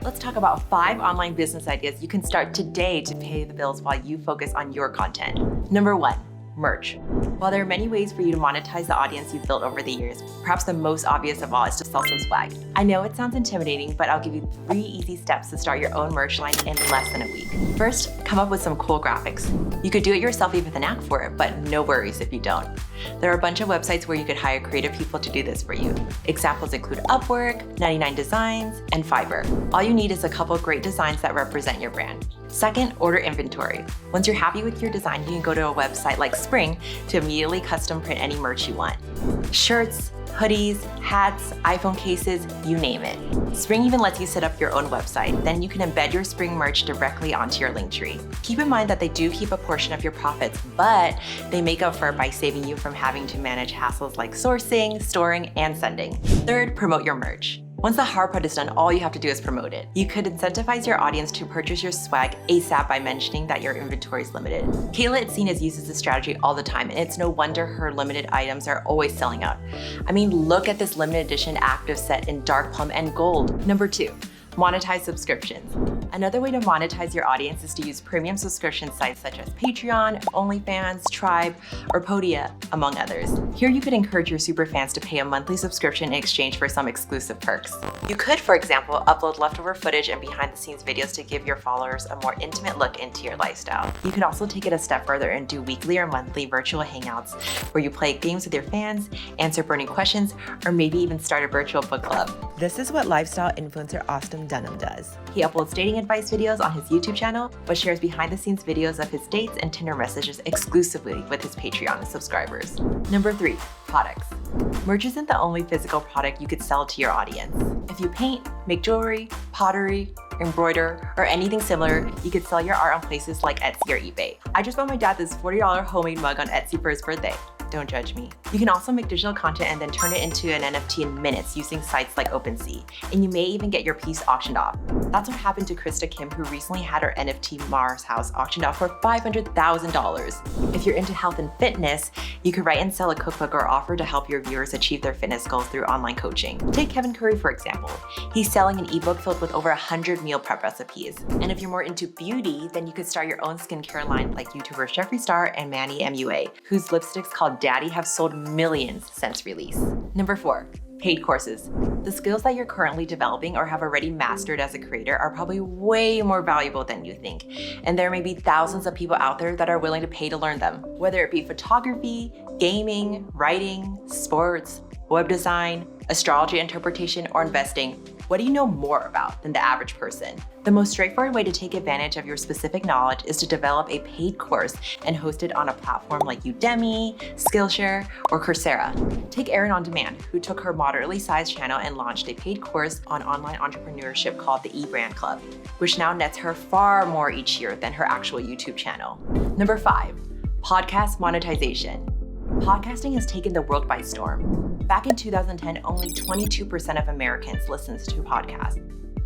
Let's talk about 5 online business ideas you can start today to pay the bills while you focus on your content. Number 1, merch. While there are many ways for you to monetize the audience you've built over the years, perhaps the most obvious of all is to sell some swag. I know it sounds intimidating, but I'll give you 3 easy steps to start your own merch line in less than a week. First, come up with some cool graphics. You could do it yourself if you have the knack for it, but no worries if you don't. There are a bunch of websites where you could hire creative people to do this for you. Examples include Upwork, 99 Designs, and Fiverr. All you need is a couple great designs that represent your brand. Second, order inventory. Once you're happy with your design, you can go to a website like Spring to immediately custom print any merch you want. Shirts, hoodies, hats, iPhone cases, you name it. Spring even lets you set up your own website. Then you can embed your Spring merch directly onto your Linktree. Keep in mind that they do keep a portion of your profits, but they make up for it by saving you from having to manage hassles like sourcing, storing, and sending. Third, promote your merch. Once the hard part is done, all you have to do is promote it. You could incentivize your audience to purchase your swag ASAP by mentioning that your inventory is limited. Kayla at Scenas uses this strategy all the time, and it's no wonder her limited items are always selling out. I mean, look at this limited edition active set in dark plum and gold. Number 2, monetize subscriptions. Another way to monetize your audience is to use premium subscription sites such as Patreon, OnlyFans, Tribe, or Podia, among others. Here you could encourage your superfans to pay a monthly subscription in exchange for some exclusive perks. You could, for example, upload leftover footage and behind-the-scenes videos to give your followers a more intimate look into your lifestyle. You can also take it a step further and do weekly or monthly virtual hangouts where you play games with your fans, answer burning questions, or maybe even start a virtual book club. This is what lifestyle influencer Austin Dunham does. He uploads dating advice videos on his YouTube channel, but shares behind-the-scenes videos of his dates and Tinder messages exclusively with his Patreon subscribers. Number 3, products. Merch isn't the only physical product you could sell to your audience. If you paint, make jewelry, pottery, embroider, or anything similar, you could sell your art on places like Etsy or eBay. I just bought my dad this $40 homemade mug on Etsy for his birthday. Don't judge me. You can also make digital content and then turn it into an NFT in minutes using sites like OpenSea, and you may even get your piece auctioned off. That's what happened to Krista Kim, who recently had her NFT Mars house auctioned off for $500,000. If you're into health and fitness, you could write and sell a cookbook or offer to help your viewers achieve their fitness goals through online coaching. Take Kevin Curry, for example. He's selling an ebook filled with over 100 meal prep recipes. And if you're more into beauty, then you could start your own skincare line like YouTubers Jeffree Star and Manny MUA, whose lipsticks called Daddy have sold millions since release. Number 4, paid courses. The skills that you're currently developing or have already mastered as a creator are probably way more valuable than you think. And there may be thousands of people out there that are willing to pay to learn them. Whether it be photography, gaming, writing, sports, web design, astrology interpretation, or investing, what do you know more about than the average person? The most straightforward way to take advantage of your specific knowledge is to develop a paid course and host it on a platform like Udemy, Skillshare, or Coursera. Take Erin on Demand, who took her moderately sized channel and launched a paid course on online entrepreneurship called the eBrand Club, which now nets her far more each year than her actual YouTube channel. Number 5, podcast monetization. Podcasting has taken the world by storm. Back in 2010, only 22% of Americans listened to podcasts.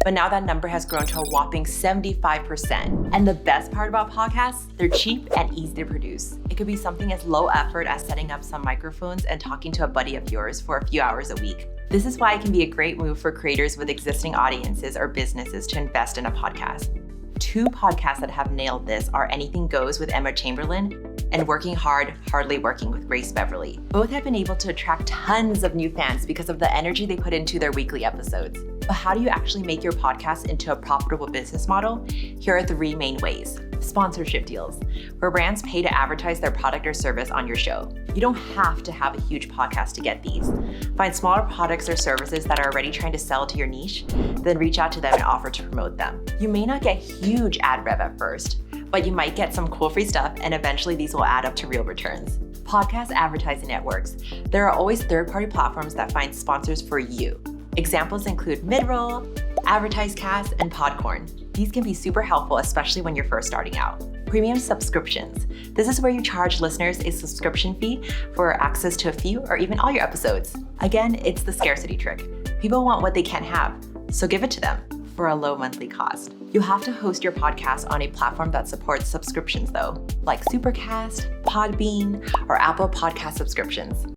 But now that number has grown to a whopping 75%. And the best part about podcasts, they're cheap and easy to produce. It could be something as low effort as setting up some microphones and talking to a buddy of yours for a few hours a week. This is why it can be a great move for creators with existing audiences or businesses to invest in a podcast. 2 podcasts that have nailed this are Anything Goes with Emma Chamberlain and Working Hard, Hardly Working with Grace Beverly. Both have been able to attract tons of new fans because of the energy they put into their weekly episodes. But how do you actually make your podcast into a profitable business model? Here are 3 main ways. Sponsorship deals, where brands pay to advertise their product or service on your show. You don't have to have a huge podcast to get these. Find smaller products or services that are already trying to sell to your niche, then reach out to them and offer to promote them. You may not get huge ad rev at first, but you might get some cool free stuff, and eventually these will add up to real returns. Podcast advertising networks. There are always third-party platforms that find sponsors for you. Examples include Midroll, AdvertiseCast, and Podcorn. These can be super helpful, especially when you're first starting out. Premium subscriptions. This is where you charge listeners a subscription fee for access to a few or even all your episodes. Again, it's the scarcity trick. People want what they can't have, so give it to them for a low monthly cost. You'll have to host your podcast on a platform that supports subscriptions though, like Supercast, Podbean, or Apple Podcast subscriptions.